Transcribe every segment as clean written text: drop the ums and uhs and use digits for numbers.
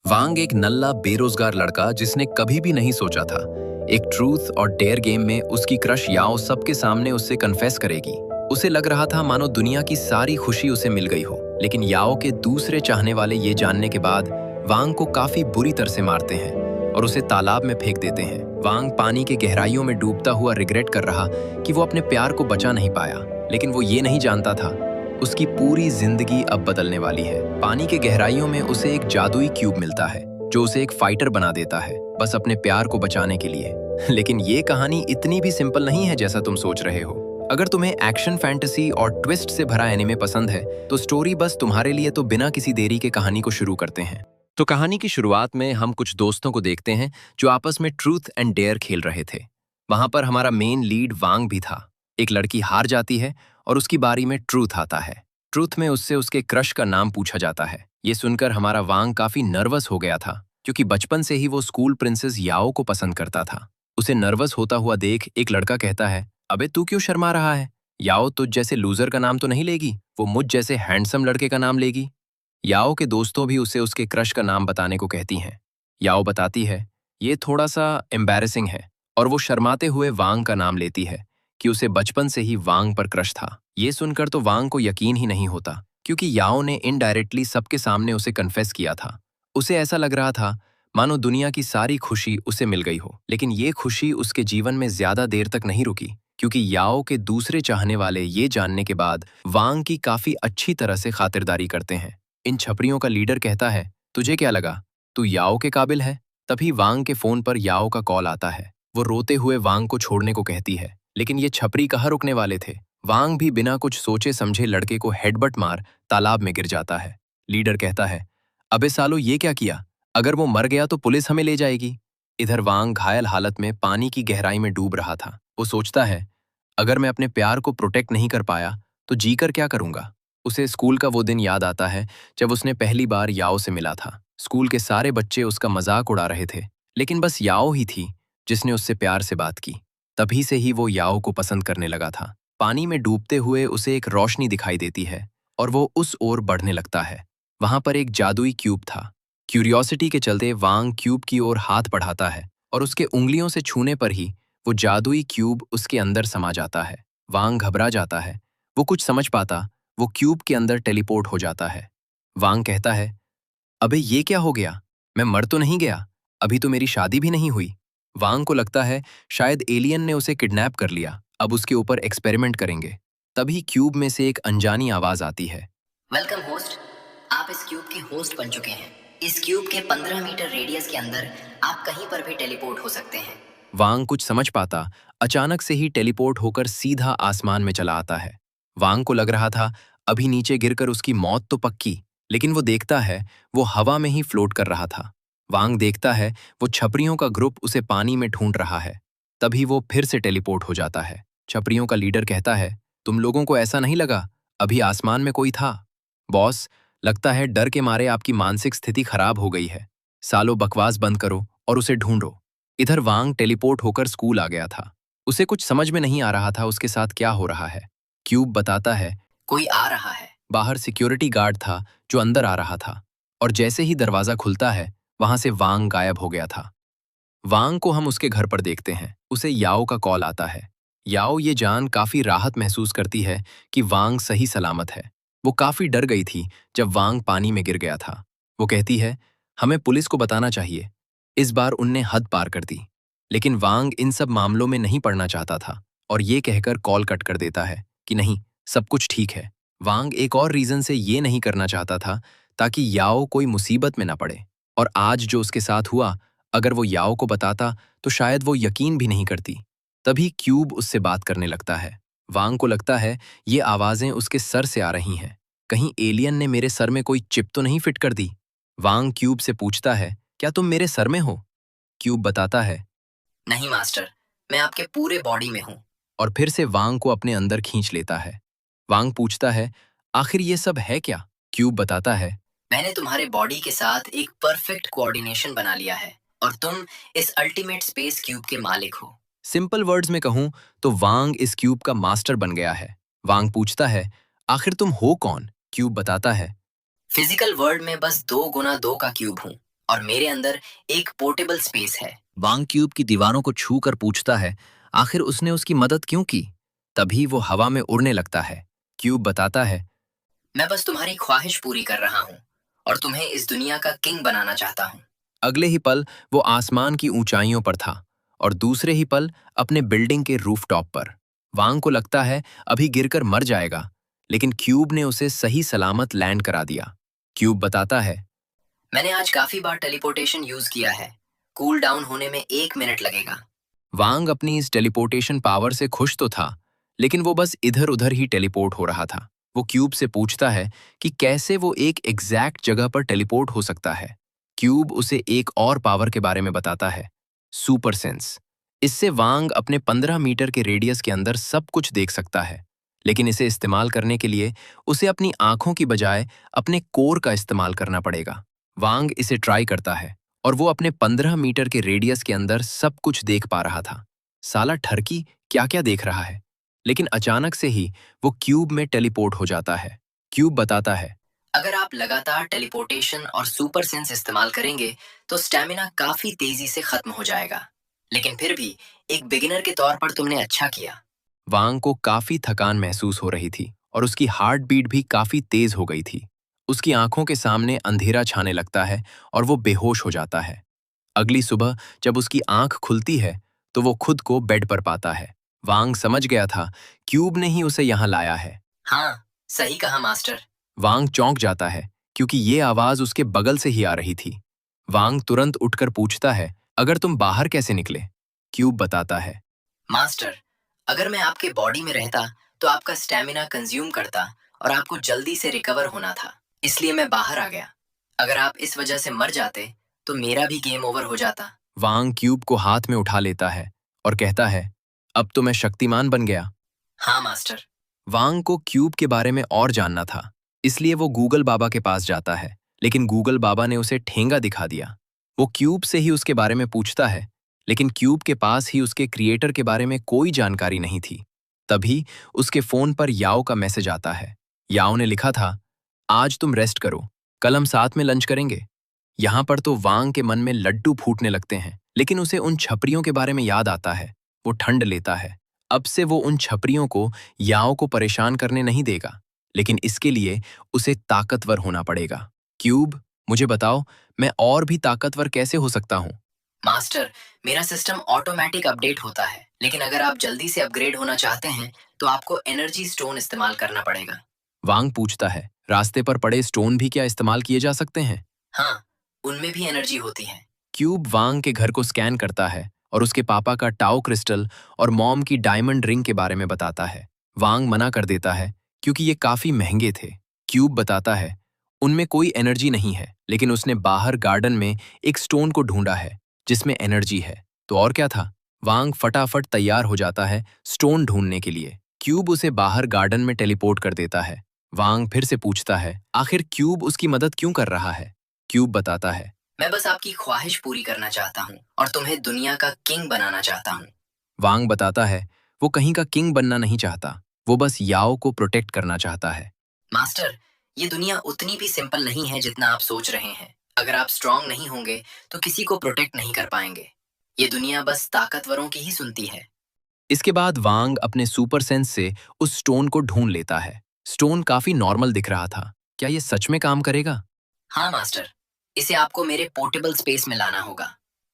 वांग एक नल्ला बेरोजगार लड़का जिसने कभी भी नहीं सोचा था एक ट्रूथ और डेयर गेम में उसकी क्रश याओ सबके सामने उससे कन्फेस करेगी। उसे लग रहा था मानो दुनिया की सारी खुशी उसे मिल गई हो, लेकिन याओ के दूसरे चाहने वाले ये जानने के बाद वांग को काफी बुरी तरह से मारते हैं और उसे तालाब में फेंक देते हैं। वांग पानी के गहराइयों में डूबता हुआ रिग्रेट कर रहा कि वो अपने प्यार को बचा नहीं पाया, लेकिन वो ये नहीं जानता था उसकी पूरी जिंदगी अब बदलने वाली है। पानी के गहराइयों में उसे एक जादुई क्यूब मिलता है जो उसे एक फाइटर बना देता है, बस अपने प्यार को बचाने के लिए। लेकिन ये कहानी इतनी भी सिंपल नहीं है जैसा तुम सोच रहे हो। अगर तुम्हें एक्शन, फैंटेसी और ट्विस्ट से भरा एनिमे पसंद है तो स्टोरी बस तुम्हारे लिए। तो बिना किसी देरी के कहानी को शुरू करते हैं। तो कहानी की शुरुआत में हम कुछ दोस्तों को देखते हैं जो आपस में ट्रूथ एंड डेयर खेल रहे थे। वहां पर हमारा मेन लीड वांग भी था। एक लड़की हार जाती है और उसकी बारी में ट्रूथ आता है। ट्रूथ में उससे उसके क्रश का नाम पूछा जाता है। ये सुनकर हमारा वांग काफी नर्वस हो गया था, क्योंकि बचपन से ही वो स्कूल प्रिंसेस याओ को पसंद करता था। उसे नर्वस होता हुआ देख एक लड़का कहता है, अबे तू क्यों शर्मा रहा है? याओ तुझ जैसे लूजर का नाम तो नहीं लेगी, वो मुझ जैसे हैंडसम लड़के का नाम लेगी। याओ के दोस्तों भी उसे उसके क्रश का नाम बताने को कहती हैं। याओ बताती है ये थोड़ा सा एम्बैरेसिंग है, और वो शर्माते हुए वांग का नाम लेती है कि उसे बचपन से ही वांग पर क्रश था। ये सुनकर तो वांग को यकीन ही नहीं होता, क्योंकि याओ ने इनडायरेक्टली सबके सामने उसे कन्फेस किया था। उसे ऐसा लग रहा था मानो दुनिया की सारी खुशी उसे मिल गई हो। लेकिन ये खुशी उसके जीवन में ज्यादा देर तक नहीं रुकी, क्योंकि याओ के दूसरे चाहने वाले ये जानने के बाद वांग की काफी अच्छी तरह से खातिरदारी करते हैं। इन छपरियों का लीडर कहता है, तुझे क्या लगा तू याओ के काबिल है? तभी वांग के फोन पर याओ का कॉल आता है। वो रोते हुए वांग को छोड़ने को कहती है, लेकिन ये छपरी कहाँ रुकने वाले थे। वांग भी बिना कुछ सोचे समझे लड़के को हेडबट मार तालाब में गिर जाता है। लीडर कहता है, अबे सालो ये क्या किया? अगर वो मर गया तो पुलिस हमें ले जाएगी। इधर वांग घायल हालत में पानी की गहराई में डूब रहा था। वो सोचता है, अगर मैं अपने प्यार को प्रोटेक्ट नहीं कर पाया तो जीकर क्या करूंगा? उसे स्कूल का वो दिन याद आता है जब उसने पहली बार याओ से मिला था। स्कूल के सारे बच्चे उसका मजाक उड़ा रहे थे, लेकिन बस याओ ही थी जिसने उससे प्यार से बात की। तभी से ही वो याओ को पसंद करने लगा था। पानी में डूबते हुए उसे एक रोशनी दिखाई देती है और वो उस ओर बढ़ने लगता है। वहां पर एक जादुई क्यूब था। क्यूरियोसिटी के चलते वांग क्यूब की ओर हाथ बढ़ाता है और उसके उंगलियों से छूने पर ही वो जादुई क्यूब उसके अंदर समा जाता है। वांग घबरा जाता है। वो कुछ समझ पाता, वो क्यूब के अंदर टेलीपोर्ट हो जाता है। वांग कहता है, अबे ये क्या हो गया? मैं मर तो नहीं गया? अभी तो मेरी शादी भी नहीं हुई। वांग को लगता है शायद एलियन ने उसे किडनैप कर लिया, अब उसके ऊपर एक्सपेरिमेंट करेंगे। तभी क्यूब में से एक अनजानी आवाज आती है, वेलकम होस्ट। आप इस क्यूब के होस्ट बन चुके हैं। इस क्यूब के 15 मीटर रेडियस के अंदर आप कहीं पर भी टेलीपोर्ट हो सकते हैं। वांग कुछ समझ पाता, अचानक से ही टेलीपोर्ट होकर सीधा आसमान में चला आता है। वांग को लग रहा था अभी नीचे गिरकर उसकी मौत तो पक्की, लेकिन वो देखता है वो हवा में ही फ्लोट कर रहा था। वांग देखता है वो छपरियों का ग्रुप उसे पानी में ढूंढ रहा है। तभी वो फिर से टेलीपोर्ट हो जाता है। छपरियों का लीडर कहता है, तुम लोगों को ऐसा नहीं लगा अभी आसमान में कोई था? बॉस, लगता है डर के मारे आपकी मानसिक स्थिति खराब हो गई है। सालों बकवास बंद करो और उसे ढूंढो। इधर वांग टेलीपोर्ट होकर स्कूल आ गया था। उसे कुछ समझ में नहीं आ रहा था उसके साथ क्या हो रहा है। क्यूब बताता है, कोई आ रहा है। बाहर सिक्योरिटी गार्ड था जो अंदर आ रहा था, और जैसे ही दरवाजा खुलता है वहां से वांग गायब हो गया था। वांग को हम उसके घर पर देखते हैं। उसे याओ का कॉल आता है। याओ ये जान काफी राहत महसूस करती है कि वांग सही सलामत है। वो काफी डर गई थी जब वांग पानी में गिर गया था। वो कहती है, हमें पुलिस को बताना चाहिए। इस बार उनने हद पार कर दी। लेकिन वांग इन सब मामलों में नहीं पड़ना चाहता था और ये कहकर कॉल कट कर देता है कि नहीं, सब कुछ ठीक है। वांग एक और रीजन से ये नहीं करना चाहता था ताकि याओ कोई मुसीबत में ना पड़े। और आज जो उसके साथ हुआ, अगर वो याओ को बताता तो शायद वो यकीन भी नहीं करती। तभी क्यूब उससे बात करने लगता है। वांग को लगता है ये आवाजें उसके सर से आ रही हैं। कहीं एलियन ने मेरे सर में कोई चिप तो नहीं फिट कर दी? वांग क्यूब से पूछता है, क्या तुम मेरे सर में हो? क्यूब बताता है, नहीं मास्टर, मैं आपके पूरे बॉडी में हूँ। और फिर से वांग को अपने अंदर खींच लेता है। वांग पूछता है, आखिर ये सब है क्या? क्यूब बताता है, मैंने तुम्हारे बॉडी के साथ एक परफेक्ट कोऑर्डिनेशन बना लिया है और तुम इस अल्टीमेट स्पेस क्यूब के मालिक हो। सिंपल वर्ड्स में कहूं तो वांग इस क्यूब का मास्टर बन गया है। वांग पूछता है, आखिर तुम हो कौन? क्यूब बताता है, फिजिकल वर्ल्ड में बस 2 गुना 2 का क्यूब हूँ। और मेरे अंदर एक पोर्टेबल स्पेस है। वांग क्यूब की दीवारों को छू कर पूछता है, आखिर उसने उसकी मदद क्यों की? तभी वो हवा में उड़ने लगता है। क्यूब बताता है, मैं बस तुम्हारी ख्वाहिश पूरी कर रहा हूँ और तुम्हें इस दुनिया का किंग बनाना चाहता हूँ। अगले ही पल वो आसमान की ऊंचाइयों पर था और दूसरे ही पल अपने बिल्डिंग के रूफटॉप पर। वांग को लगता है अभी गिरकर मर जाएगा, लेकिन क्यूब ने उसे सही सलामत लैंड करा दिया। क्यूब बताता है, मैंने आज काफी बार टेलीपोर्टेशन यूज किया है। कूल डाउन होने में 1 मिनट लगेगा। वांग अपनी इस टेलीपोर्टेशन पावर से खुश तो था, लेकिन वो बस इधर उधर ही टेलीपोर्ट हो रहा था। वो क्यूब से पूछता है कि कैसे वो एक एग्जैक्ट जगह पर टेलीपोर्ट हो सकता है। क्यूब उसे एक और पावर के बारे में बताता है, सुपर सेंस। इससे वांग अपने 15 मीटर के रेडियस के अंदर सब कुछ देख सकता है, लेकिन इसे इस्तेमाल करने के लिए उसे अपनी आंखों की बजाय अपने कोर का इस्तेमाल करना पड़ेगा। वांग इसे ट्राई करता है और वो अपने 15 मीटर के रेडियस के अंदर सब कुछ देख पा रहा था। साला ठरकी क्या क्या देख रहा है। लेकिन अचानक से ही वो क्यूब में टेलीपोर्ट हो जाता है। क्यूब बताता है, अगर आप लगातार टेलीपोर्टेशन और सुपर सेंस इस्तेमाल करेंगे तो स्टैमिना काफी तेजी से खत्म हो जाएगा। लेकिन फिर भी एक बिगिनर के तौर पर तुमने अच्छा किया। वांग को काफी थकान महसूस हो रही थी और उसकी हार्ट बीट भी काफी तेज हो गई थी। उसकी आंखों के सामने अंधेरा छाने लगता है और वो बेहोश हो जाता है। अगली सुबह जब उसकी आंख खुलती है तो वो खुद को बेड पर पाता है। वांग समझ गया था क्यूब ने ही उसे यहाँ लाया है। हाँ, सही कहा मास्टर। वांग चौंक जाता है क्योंकि ये आवाज उसके बगल से ही आ रही थी। वांग तुरंत उठकर पूछता है, अगर तुम बाहर कैसे निकले? क्यूब बताता है, मास्टर, अगर मैं आपके बॉडी में रहता तो आपका स्टैमिना कंज्यूम करता और आपको जल्दी से रिकवर होना था, इसलिए मैं बाहर आ गया। अगर आप इस वजह से मर जाते तो मेरा भी गेम ओवर हो जाता। वांग क्यूब को हाथ में उठा लेता है और कहता है, अब तो मैं शक्तिमान बन गया। हाँ मास्टर। वांग को क्यूब के बारे में और जानना था, इसलिए वो गूगल बाबा के पास जाता है, लेकिन गूगल बाबा ने उसे ठेंगा दिखा दिया। वो क्यूब से ही उसके बारे में पूछता है, लेकिन क्यूब के पास ही उसके क्रिएटर के बारे में कोई जानकारी नहीं थी। तभी उसके फोन पर याओ का मैसेज आता है। याओ ने लिखा था, आज तुम रेस्ट करो, कल हम साथ में लंच करेंगे। यहाँ पर तो वांग के मन में लड्डू फूटने लगते हैं, लेकिन उसे उन छपरियों के बारे में याद आता है। वो ठंड लेता है। अब से वो उन छपरियों को याओ को परेशान करने नहीं देगा, लेकिन इसके लिए उसे ताकतवर होना पड़ेगा। क्यूब, मुझे बताओ, मैं और भी ताकतवर कैसे हो सकता हूँ? मास्टर, मेरा सिस्टम ऑटोमेटिक अपडेट होता है, लेकिन अगर आप जल्दी से अपग्रेड होना चाहते हैं तो आपको एनर्जी स्टोन इस्तेमाल करना पड़ेगा। वांग पूछता है, रास्ते पर पड़े स्टोन भी क्या इस्तेमाल किए जा सकते हैं? हाँ, उनमें भी एनर्जी होती है। क्यूब वांग के घर को स्कैन करता है और उसके पापा का टाओ क्रिस्टल और मॉम की डायमंड रिंग के बारे में बताता है। वांग मना कर देता है क्योंकि ये काफी महंगे थे। क्यूब बताता है, उनमें कोई एनर्जी नहीं है, लेकिन उसने बाहर गार्डन में एक स्टोन को ढूंढा है जिसमें एनर्जी है। तो और क्या था? वांग फटाफट तैयार हो जाता है स्टोन ढूंढने के लिए। क्यूब उसे बाहर गार्डन में टेलीपोर्ट कर देता है। वांग फिर से पूछता है, आखिर क्यूब उसकी मदद क्यों कर रहा है? क्यूब बताता है, मैं बस आपकी ख्वाहिश पूरी करना चाहता हूँ और तुम्हें दुनिया का किंग बनाना चाहता हूँ। वांग बताता है, वो कहीं का किंग बनना नहीं चाहता, वो बस याओ को प्रोटेक्ट करना चाहता है। मास्टर, ये दुनिया उतनी भी सिंपल नहीं है जितना आप सोच रहे हैं। अगर आप स्ट्रांग नहीं होंगे तो किसी को प्रोटेक्ट नहीं कर पाएंगे। ये दुनिया बस ताकतवरों की ही सुनती है। इसके बाद वांग अपने सुपर सेंस से उस स्टोन को ढूंढ लेता है। स्टोन काफी नॉर्मल दिख रहा था। क्या ये सच में काम करेगा? हाँ मास्टर, इसे आपको मेरे पोर्टेबल स्पेस में लाना होगा।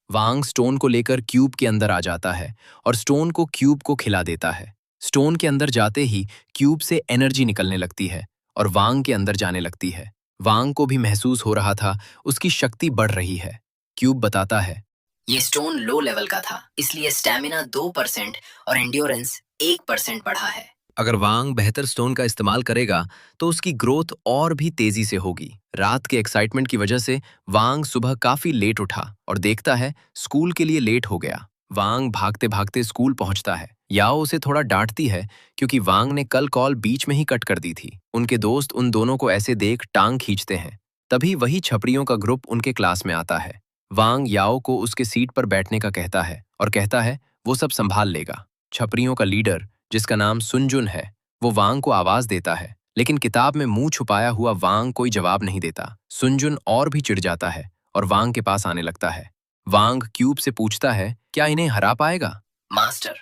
वांग स्टोन को लेकर क्यूब के अंदर आ जाता है और स्टोन को क्यूब को खिला देता है। स्टोन के अंदर जाते ही क्यूब से एनर्जी निकलने लगती है और वांग के अंदर जाने लगती है। वांग को भी महसूस हो रहा था उसकी शक्ति बढ़ रही है। क्यूब बताता है, ये स्टोन लो लेवल का था, इसलिए स्टैमिना 2% और एंड्योरेंस 1% बढ़ा है। अगर वांग बेहतर स्टोन का इस्तेमाल करेगा तो उसकी ग्रोथ और भी तेजी से होगी। रात के एक्साइटमेंट की वजह से वांग सुबह काफी लेट उठा और देखता है स्कूल के लिए लेट हो गया। वांग भागते भागते स्कूल पहुंचता है। याओ उसे थोड़ा डांटती है क्योंकि वांग ने कल कॉल बीच में ही कट कर दी थी। उनके दोस्त उन दोनों को ऐसे देख टांग खींचते हैं। तभी वही छपरियों का ग्रुप उनके क्लास में आता है। वांग याओ को उसके सीट पर बैठने का कहता है और कहता है वो सब संभाल लेगा। छपरियों का लीडर, जिसका नाम सुनजुन है, वो वांग को आवाज देता है, लेकिन किताब में मुंह छुपाया हुआ वांग कोई जवाब नहीं देता। सुनजुन और भी चिढ़ जाता है और वांग के पास आने लगता है। वांग क्यूब से पूछता है, क्या इन्हें हरा पाएगा? मास्टर,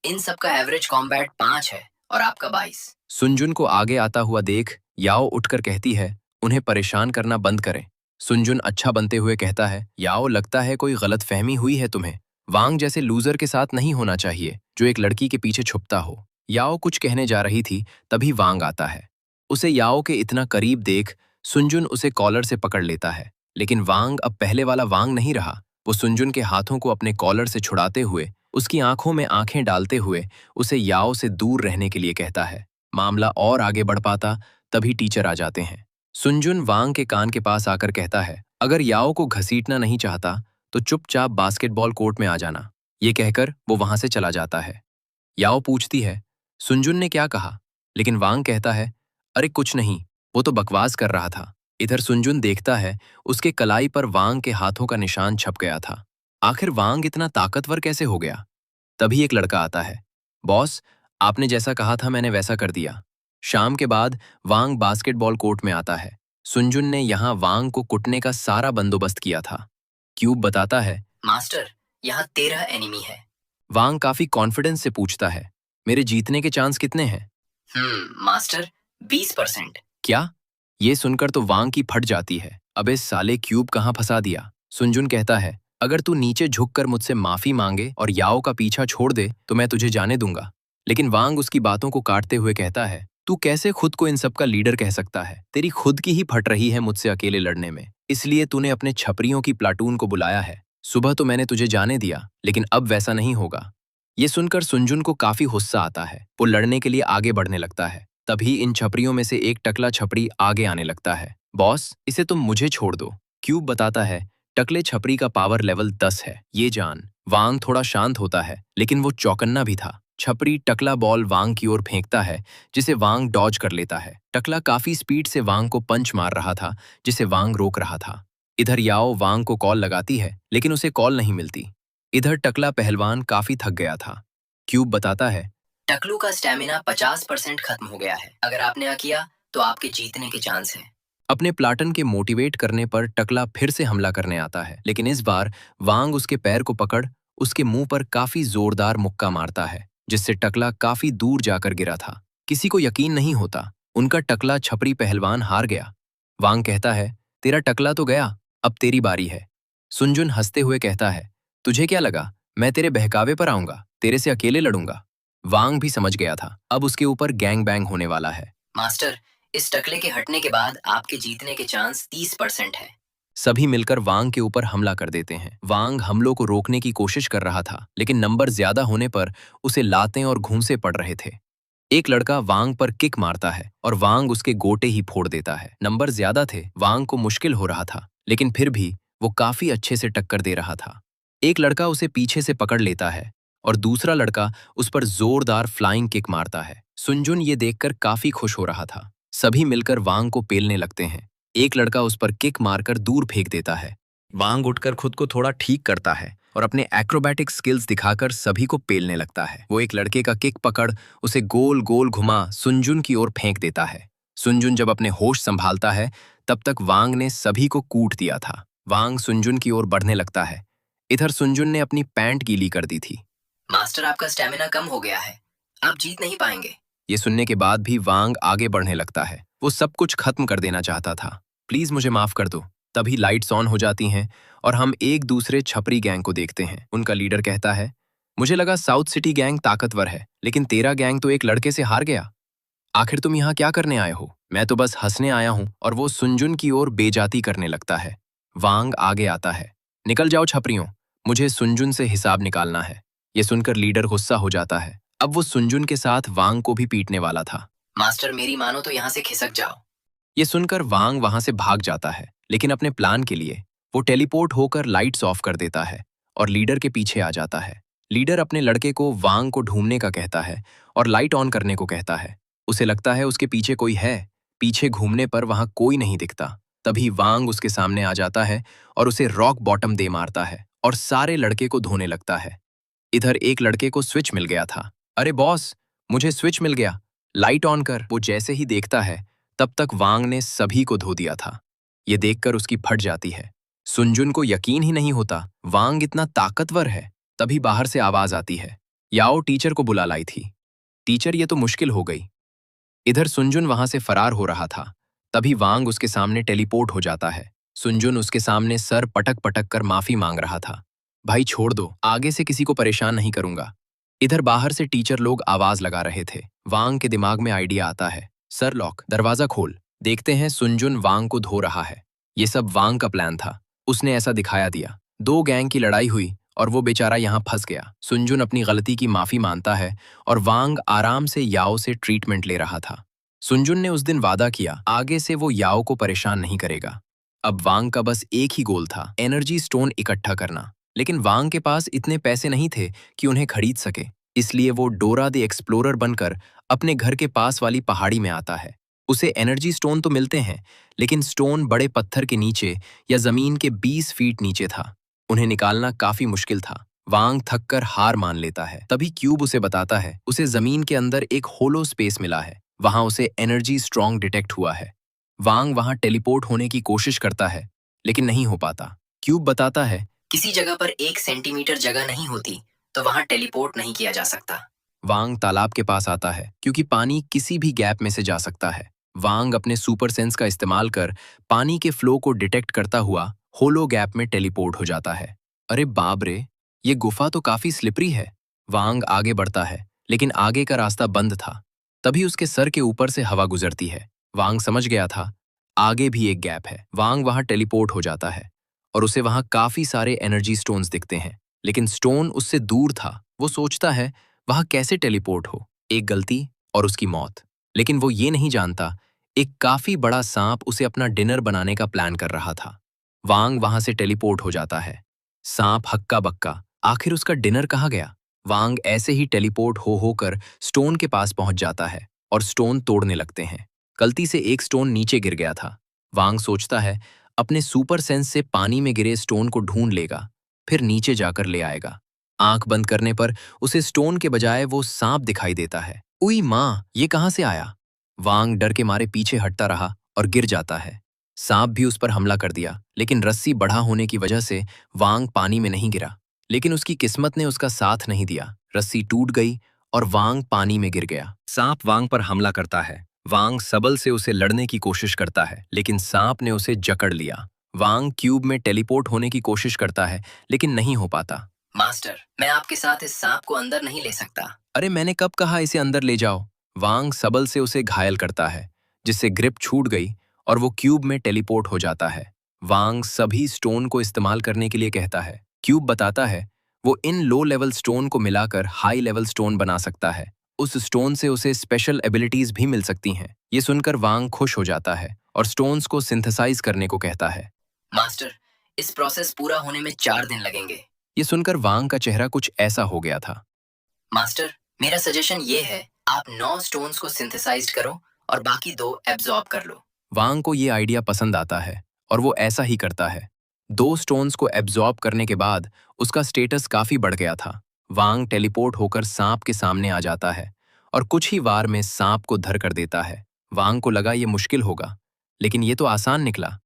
इन सब का एवरेज कॉम्बैट 5 है और आपका 22। सुनजुन को आगे आता हुआ देख याओ उठकर कहती है, उन्हें परेशान करना बंद करें। सुनजुन अच्छा बनते हुए कहता है, याओ लगता है कोई गलतफहमी हुई है तुम्हें। वांग जैसे लूजर के साथ नहीं होना चाहिए जो एक लड़की के पीछे छुपता हो। याओ कुछ कहने जा रही थी, तभी वांग आता है। उसे याओ के इतना करीब देख सुनजुन उसे कॉलर से पकड़ लेता है, लेकिन वांग अब पहले वाला वांग नहीं रहा। वो सुनजुन के हाथों को अपने कॉलर से छुड़ाते हुए, उसकी आंखों में आंखें डालते हुए उसे याओ से दूर रहने के लिए कहता है। मामला और आगे बढ़ पाता तभी टीचर आ जाते हैं। सुनजुन वांग के कान के पास आकर कहता है, अगर याओ को घसीटना नहीं चाहता तो चुपचाप बास्केटबॉल कोर्ट में आ जाना। ये कहकर वो वहां से चला जाता है। याओ पूछती है, सुनजुन ने क्या कहा? लेकिन वांग कहता है, अरे कुछ नहीं, वो तो बकवास कर रहा था। इधर सुनजुन देखता है, उसके कलाई पर वांग के हाथों का निशान छप गया था। आखिर वांग इतना ताकतवर कैसे हो गया? तभी एक लड़का आता है। बॉस, आपने जैसा कहा था मैंने वैसा कर दिया। शाम के बाद वांग बास्केटबॉल कोर्ट में आता है। सुनजुन ने यहाँ वांग को कुटने का सारा बंदोबस्त किया था। क्यूब बताता है, मास्टर, यहाँ 13 एनिमी है। वांग काफी कॉन्फिडेंस से पूछता है, मेरे जीतने के चांस कितने हैं? मास्टर, 20%। क्या? ये सुनकर तो वांग की फट जाती है। अबे साले, क्यूब कहाँ फंसा दिया? सुनजुन कहता है, अगर तू नीचे झुककर मुझसे माफी मांगे और याओ का पीछा छोड़ दे तो मैं तुझे जाने दूंगा। लेकिन वांग उसकी बातों को काटते हुए कहता है, तू कैसे खुद को इन सब का लीडर कह सकता है? तेरी खुद की ही फट रही है मुझसे अकेले लड़ने में, इसलिए तूने अपने छपरियों की प्लाटून को बुलाया है। सुबह तो मैंने तुझे जाने दिया, लेकिन अब वैसा नहीं होगा। ये सुनकर सुनजुन को काफी गुस्सा आता है। वो लड़ने के लिए आगे बढ़ने लगता है। तभी इन छपरियों में से एक टकला छपरी आगे आने लगता है। बॉस, इसे तुम मुझे छोड़ दो। क्यूब बताता है, टकले छपरी का पावर लेवल 10 है, ये जान। वांग थोड़ा शांत होता है, लेकिन वो चौकन्ना भी था। छपरी टकला बॉल वांग की ओर फेंकता है, जिसे वांग डॉज कर लेता है। टकला काफी स्पीड से वांग को पंच मार रहा था, जिसे वांग रोक रहा था। इधर याओ वांग को कॉल लगाती है, लेकिन उसे कॉल नहीं मिलती। इधर टकला पहलवान काफी थक गया था। क्यूब बताता है, टकलू का स्टैमिना 50% खत्म हो गया है। अगर आपने ना किया तो आपके जीतने के चांस हैं। अपने प्लाटन के मोटिवेट करने पर टकला फिर से हमला करने आता है, लेकिन इस बार वांग उसके पैर को पकड़ उसके मुंह पर काफी जोरदार मुक्का मारता है, जिससे टकला काफी दूर जाकर गिरा था। किसी को यकीन नहीं होता, उनका टकला छपरी पहलवान हार गया। वांग कहता है, तेरा टकला तो गया, अब तेरी बारी है। सुनजुन हंसते हुए कहता है, तुझे क्या लगा मैं तेरे बहकावे पर आऊंगा? तेरे से अकेले लड़ूंगा। वांग भी समझ गया था, अब उसके ऊपर गैंग बैंग होने वाला है। मास्टर, इस टकले के हटने के बाद आपके जीतने के चांस 30% है। सभी मिलकर वांग के ऊपर हमला कर देते हैं। वांग हमलों को रोकने की कोशिश कर रहा था, लेकिन नंबर ज्यादा होने पर उसे लातें और घूंसे पड़ रहे थे। एक लड़का वांग पर किक मारता है और वांग उसके गोटे ही फोड़ देता है। नंबर ज्यादा थे, वांग को मुश्किल हो रहा था, लेकिन फिर भी वो काफी अच्छे से टक्कर दे रहा था। एक लड़का उसे पीछे से पकड़ लेता है और दूसरा लड़का उस पर जोरदार फ्लाइंग किक मारता है। सुनजुन ये देखकर काफी खुश हो रहा था। सभी मिलकर वांग को पेलने लगते हैं। एक लड़का उस पर किक मारकर दूर फेंक देता है। वांग उठकर खुद को थोड़ा ठीक करता है और अपने एक्रोबैटिक स्किल्स दिखाकर सभी को पेलने लगता है। वो एक लड़के का किक पकड़ उसे गोल गोल घुमा सुनजुन की ओर फेंक देता है। सुनजुन जब अपने होश संभालता है, तब तक वांग ने सभी को कूट दिया था। वांग सुनजुन की ओर बढ़ने लगता है। इधर सुनजुन ने अपनी पैंट गीली कर दी थी। मास्टर, आपका स्टैमिना कम हो गया है, आप जीत नहीं पाएंगे। ये सुनने के बाद भी वांग आगे बढ़ने लगता है। वो सब कुछ खत्म कर देना चाहता था। प्लीज मुझे माफ कर दो। तभी लाइट्स ऑन हो जाती हैं और हम एक दूसरे छपरी गैंग को देखते हैं। उनका लीडर कहता है, मुझे लगा साउथ सिटी गैंग ताकतवर है, लेकिन तेरा गैंग तो एक लड़के से हार गया। आखिर तुम यहाँ क्या करने आए हो? मैं तो बस हंसने आया हूँ। और वो सुनजुन की ओर बेजाती करने लगता है। वांग आगे आता है, निकल जाओ छपरियों, मुझे सुनजुन से हिसाब निकालना है। ये सुनकर लीडर गुस्सा हो जाता है। अब वो सुनजुन के साथ वांग को भी पीटने वाला था। मास्टर, मेरी मानो तो यहाँ से खिसक जाओ। ये सुनकर वांग वहां से भाग जाता है, लेकिन अपने प्लान के लिए वो टेलीपोर्ट होकर लाइट्स ऑफ कर देता है और लीडर के पीछे आ जाता है। लीडर अपने लड़के को वांग को ढूंढने का कहता है और लाइट ऑन करने को कहता है। उसे लगता है उसके पीछे कोई है। पीछे घूमने पर वहां कोई नहीं दिखता। तभी वांग उसके सामने आ जाता है और उसे रॉक बॉटम दे मारता है और सारे लड़के को धोने लगता है। इधर एक लड़के को स्विच मिल गया था। अरे बॉस, मुझे स्विच मिल गया, लाइट ऑन कर। वो जैसे ही देखता है, तब तक वांग ने सभी को धो दिया था। ये देखकर उसकी फट जाती है। सुनजुन को यकीन ही नहीं होता वांग इतना ताकतवर है। तभी बाहर से आवाज आती है। याओ टीचर को बुला लाई थी। टीचर, ये तो मुश्किल हो गई। इधर सुनजुन वहां से फरार हो रहा था। तभी वांग उसके सामने टेलीपोर्ट हो जाता है। सुनजुन उसके सामने सर पटक पटक कर माफी मांग रहा था। भाई छोड़ दो, आगे से किसी को परेशान नहीं करूंगा। इधर बाहर से टीचर लोग आवाज लगा रहे थे। वांग के दिमाग में आइडिया आता है। सर लॉक, दरवाजा खोल। देखते हैं सुनजुन वांग को धो रहा है। ये सब वांग का प्लान था। उसने ऐसा दिखाया दिया। दो गैंग की लड़ाई हुई और वो बेचारा यहाँ फंस गया। सुनजुन अपनी गलती की माफी मानता है और वांग आराम से याओ से ट्रीटमेंट ले रहा था। सुनजुन ने उस दिन वादा किया आगे से वो याओ को परेशान नहीं करेगा। अब वांग का बस एक ही गोल था, एनर्जी स्टोन इकट्ठा करना। लेकिन वांग के पास इतने पैसे नहीं थे कि उन्हें खरीद सके। इसलिए वो डोरा द एक्सप्लोरर बनकर अपने घर के पास वाली पहाड़ी में आता है। उसे एनर्जी स्टोन तो मिलते हैं, लेकिन स्टोन बड़े पत्थर के नीचे या जमीन के 20 फीट नीचे था। उन्हें निकालना काफी मुश्किल था। वांग थककर हार मान लेता है। तभी क्यूब उसे बताता है उसे जमीन के अंदर एक होलो स्पेस मिला है। वहां उसे एनर्जी स्ट्रॉन्ग डिटेक्ट हुआ है। वांग वहां टेलीपोर्ट होने की कोशिश करता है, लेकिन नहीं हो पाता। क्यूब बताता है किसी जगह पर 1 सेंटीमीटर जगह नहीं होती तो वहां टेलीपोर्ट नहीं किया जा सकता। वांग तालाब के पास आता है क्योंकि पानी किसी भी गैप में से जा सकता है। वांग अपने सुपर सेंस का इस्तेमाल कर पानी के फ्लो को डिटेक्ट करता हुआ होलो गैप में टेलीपोर्ट हो जाता है। अरे बाप रे, ये गुफा तो काफी स्लिपरी है। वांग आगे बढ़ता है, लेकिन आगे का रास्ता बंद था। तभी उसके सर के ऊपर से हवा गुजरती है। वांग समझ गया था आगे भी एक गैप है। वांग वहां टेलीपोर्ट हो जाता है और उसे वहां काफी सारे एनर्जी स्टोन्स दिखते हैं, लेकिन स्टोन उससे दूर था। वो सोचता है वहां कैसे टेलीपोर्ट हो। एक गलती और उसकी मौत। लेकिन वो ये नहीं जानता एक काफी बड़ा सांप उसे अपना डिनर बनाने का प्लान कर रहा था। वांग वहां से टेलीपोर्ट हो जाता है। सांप हक्का बक्का, आखिर उसका डिनर कहाँ गया। वांग ऐसे ही टेलीपोर्ट हो होकर स्टोन के पास पहुंच जाता है और स्टोन तोड़ने लगते हैं। गलती से एक स्टोन नीचे गिर गया था। वांग सोचता है अपने सुपर सेंस से पानी में गिरे स्टोन को ढूंढ लेगा, फिर नीचे जाकर ले आएगा। आंख बंद करने पर उसे स्टोन के बजाय वो सांप दिखाई देता है। उई माँ, ये कहाँ से आया। वांग डर के मारे पीछे हटता रहा और गिर जाता है। सांप भी उस पर हमला कर दिया, लेकिन रस्सी बढ़ा होने की वजह से वांग पानी में नहीं गिरा। लेकिन उसकी किस्मत ने उसका साथ नहीं दिया। रस्सी टूट गई और वांग पानी में गिर गया। सांप वांग पर हमला करता है। वांग सबल से उसे लड़ने की कोशिश करता है, लेकिन सांप ने उसे जकड़ लिया। वांग क्यूब में टेलीपोर्ट होने की कोशिश करता है, लेकिन नहीं हो पाता। मास्टर, मैं आपके साथ इस सांप को अंदर नहीं ले सकता। अरे मैंने कब कहा इसे अंदर ले जाओ। वांग सबल से उसे घायल करता है, जिससे ग्रिप छूट गई और वो क्यूब में टेलीपोर्ट हो जाता है। वांग सभी स्टोन को इस्तेमाल करने के लिए कहता है। क्यूब बताता है वो इन लो लेवल स्टोन को मिलाकर हाई लेवल स्टोन बना सकता है। उस स्टोन से उसे स्पेशल एबिलिटीज भी मिल सकती हैं। ये सुनकर वांग खुश हो जाता है और स्टोन्स को सिंथेसाइज करने को कहता है। मास्टर, इस प्रोसेस पूरा होने में 4 दिन लगेंगे। ये सुनकर वांग का चेहरा कुछ ऐसा हो गया था। मास्टर, मेरा सजेशन ये है आप 9 स्टोन्स को सिंथेसाइज करो और बाकी 2 एब्जॉर्ब कर लो। वांग को ये आइडिया पसंद आता है और वो ऐसा ही करता है। 2 स्टोन्स को एब्जॉर्ब करने के बाद उसका स्टेटस काफी बढ़ गया था। वांग टेलीपोर्ट होकर सांप के सामने आ जाता है और कुछ ही वार में सांप को धर कर देता है। वांग को लगा ये मुश्किल होगा, लेकिन ये तो आसान निकला।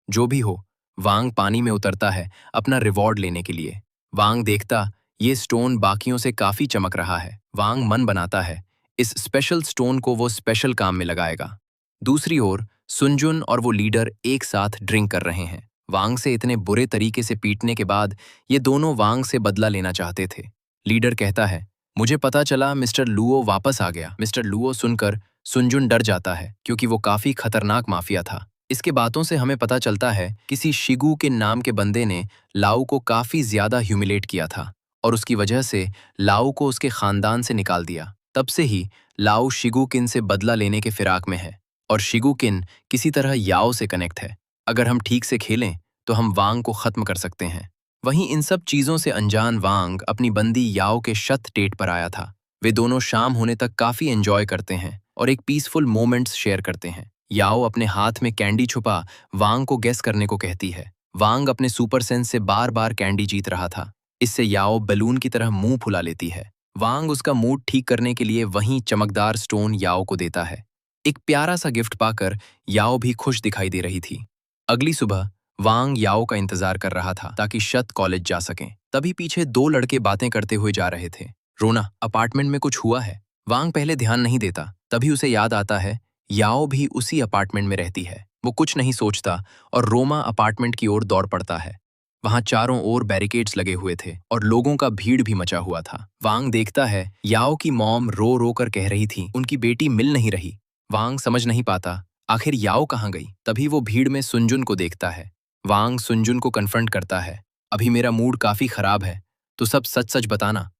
जो भी हो, वांग पानी में उतरता है अपना रिवॉर्ड लेने के लिए। वांग देखता ये स्टोन बाकियों से काफी चमक रहा है। वांग मन बनाता है इस स्पेशल स्टोन को वो स्पेशल काम में लगाएगा। दूसरी ओर सुनजुन और वो लीडर एक साथ ड्रिंक कर रहे हैं। वांग से इतने बुरे तरीके से पीटने के बाद ये दोनों वांग से बदला लेना चाहते थे। लीडर कहता है मुझे पता चला मिस्टर लुओ वापस आ गया। मिस्टर लुओ सुनकर सुनजुन डर जाता है क्योंकि वो काफी खतरनाक माफिया था। इसके बातों से हमें पता चलता है किसी शिगू के नाम के बंदे ने लाऊ को काफी ज्यादा ह्यूमिलेट किया था और उसकी वजह से लाऊ को उसके खानदान से निकाल दिया। तब से ही लाऊ शिगुकिन से बदला लेने के फिराक में है और शिगुकिन किसी तरह याओ से कनेक्ट है। अगर हम ठीक से खेलें तो हम वांग को खत्म कर सकते हैं। वहीं इन सब चीजों से अनजान वांग अपनी बंदी याओ के शत डेट पर आया था। वे दोनों शाम होने तक काफी एंजॉय करते हैं और एक पीसफुल मोमेंट्स शेयर करते हैं। याओ अपने हाथ में कैंडी छुपा वांग को गेस करने को कहती है। वांग अपने सुपर सेंस से बार बार कैंडी जीत रहा था। इससे याओ बैलून की तरह मुंह फुला लेती है। वांग उसका मूड ठीक करने के लिए वहीं चमकदार स्टोन याओ को देता है। एक प्यारा सा गिफ्ट पाकर याओ भी खुश दिखाई दे रही थी। अगली सुबह वांग याओ का इंतजार कर रहा था ताकि शत कॉलेज जा सकें। तभी पीछे दो लड़के बातें करते हुए जा रहे थे। रोना, अपार्टमेंट में कुछ हुआ है। वांग पहले ध्यान नहीं देता, तभी उसे याद आता है याओ भी उसी अपार्टमेंट में रहती है। वो कुछ नहीं सोचता और रोमा अपार्टमेंट की ओर दौड़ पड़ता है। वहां चारों ओर बैरिकेड्स लगे हुए थे और लोगों का भीड़ भी मचा हुआ था। वांग देखता है याओ की मॉम रो रो कर कह रही थी उनकी बेटी मिल नहीं रही। वांग समझ नहीं पाता आखिर याओ कहाँ गई। तभी वो भीड़ में सुनजुन को देखता है। वांग सुनजुन को कन्फ्रंट करता है। अभी मेरा मूड काफी खराब है, तो सब सच सच बताना।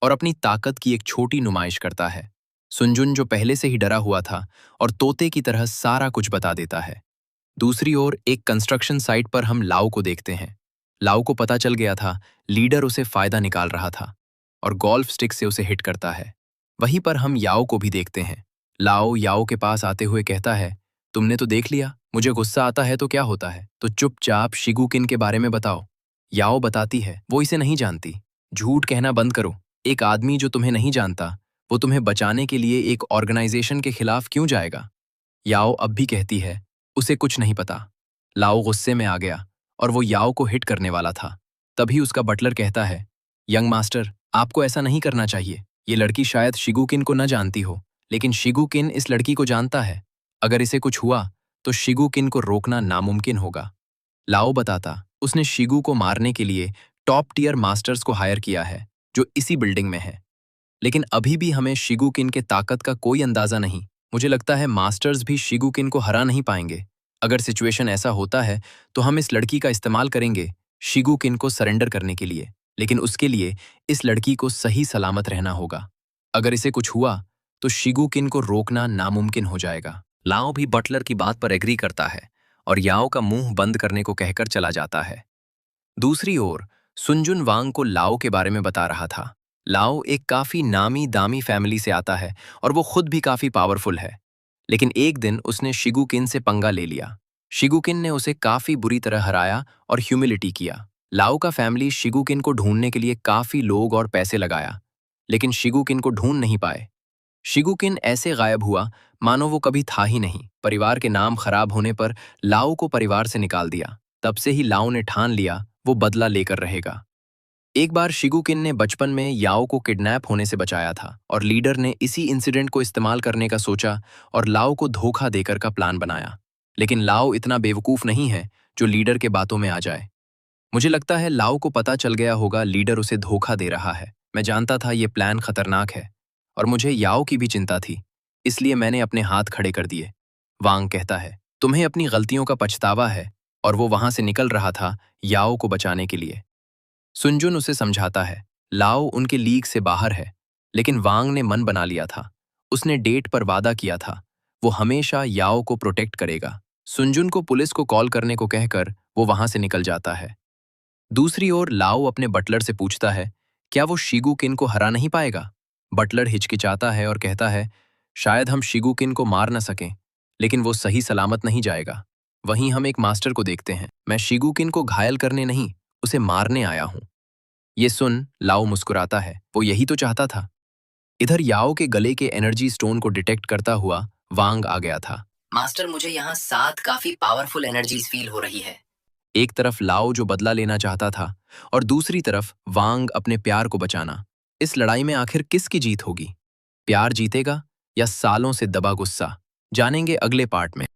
और अपनी ताकत की एक छोटी नुमाइश करता है। सुनजुन जो पहले से ही डरा हुआ था और तोते की तरह सारा कुछ बता देता है। दूसरी ओर एक कंस्ट्रक्शन साइट पर हम लाओ को देखते हैं। लाओ को पता चल गया था लीडर उसे फायदा निकाल रहा था और गोल्फ स्टिक से उसे हिट करता है। वहीं पर हम याओ को भी देखते हैं। लाओ याओ के पास आते हुए कहता है, तुमने तो देख लिया, मुझे गुस्सा आता है तो क्या होता है, तो चुपचाप शिगुकिन के बारे में बताओ। याओ बताती है वो इसे नहीं जानती। झूठ कहना बंद करो। एक आदमी जो तुम्हें नहीं जानता, वो तुम्हें बचाने के लिए एक ऑर्गेनाइजेशन के खिलाफ क्यों जाएगा। याओ अब भी कहती है उसे कुछ नहीं पता। लाओ गुस्से में आ गया और वो याओ को हिट करने वाला था। तभी उसका बटलर कहता है, यंग मास्टर, आपको ऐसा नहीं करना चाहिए। ये लड़की शायद शिगुकिन को न जानती हो, लेकिन शिगुकिन इस लड़की को जानता है। अगर इसे कुछ हुआ तो शिगुकिन को रोकना नामुमकिन होगा। लाओ बताता उसने शिगु को मारने के लिए टॉप टियर मास्टर्स को हायर किया है जो इसी बिल्डिंग में है। लेकिन अभी भी हमें शिगुकिन के ताकत का कोई अंदाजा नहीं। मुझे लगता है मास्टर्स भी शिगुकिन को हरा नहीं पाएंगे। अगर सिचुएशन ऐसा होता है तो हम इस लड़की का इस्तेमाल करेंगे शिगुकिन को सरेंडर करने के लिए, लेकिन उसके लिए इस लड़की को सही सलामत रहना होगा। अगर इसे कुछ हुआ तो शिगुकिन को रोकना नामुमकिन हो जाएगा। लाओ भी बटलर की बात पर एग्री करता है और याओ का मुंह बंद करने को कहकर चला जाता है। दूसरी ओर सुनजुन वांग को लाओ के बारे में बता रहा था। लाओ एक काफी नामी दामी फैमिली से आता है और वो खुद भी काफी पावरफुल है। लेकिन एक दिन उसने शिगुकिन से पंगा ले लिया। शिगुकिन ने उसे काफी बुरी तरह हराया और ह्यूमिलिटी किया। लाओ का फैमिली शिगुकिन को ढूंढने के लिए काफी लोग और पैसे लगाया, लेकिन शिगुकिन को ढूंढ नहीं पाए। शिगुकिन ऐसे गायब हुआ मानो वो कभी था ही नहीं। परिवार के नाम खराब होने पर लाओ को परिवार से निकाल दिया। तब से ही लाओ ने ठान लिया वो बदला लेकर रहेगा। एक बार शिगुकिन ने बचपन में याओ को किडनैप होने से बचाया था और लीडर ने इसी इंसिडेंट को इस्तेमाल करने का सोचा और लाओ को धोखा देकर का प्लान बनाया। लेकिन लाओ इतना बेवकूफ नहीं है जो लीडर के बातों में आ जाए। मुझे लगता है लाओ को पता चल गया होगा लीडर उसे धोखा दे रहा है। मैं जानता था ये प्लान खतरनाक है और मुझे याओ की भी चिंता थी, इसलिए मैंने अपने हाथ खड़े कर दिए। वांग कहता है, तुम्हें अपनी गलतियों का पछतावा है, और वो वहां से निकल रहा था याओ को बचाने के लिए। सुनजुन उसे समझाता है लाओ उनके लीग से बाहर है, लेकिन वांग ने मन बना लिया था। उसने डेट पर वादा किया था वो हमेशा याओ को प्रोटेक्ट करेगा। सुनजुन को पुलिस को कॉल करने को कहकर वो वहां से निकल जाता है। दूसरी ओर लाओ अपने बटलर से पूछता है क्या वो शिगुकिन को हरा नहीं पाएगा। बटलर हिचकिचाता है और कहता है शायद हम शिगुकिन को मार न सकें, लेकिन वो सही सलामत नहीं जाएगा। वहीं हम एक मास्टर को देखते हैं। मैं शिगुकिन को घायल करने नहीं, उसे मारने आया हूं। ये सुन लाओ मुस्कुराता है, वो यही तो चाहता था। इधर याओ के गले के एनर्जी स्टोन को डिटेक्ट करता हुआ वांग आ गया था। मास्टर, मुझे यहाँ 7 काफी पावरफुल एनर्जीज फील हो रही है। एक तरफ लाओ जो बदला लेना चाहता था और दूसरी तरफ वांग अपने प्यार को बचाना। इस लड़ाई में आखिर किसकी जीत होगी? प्यार जीतेगा या सालों से दबा गुस्सा? जानेंगे अगले पार्ट में।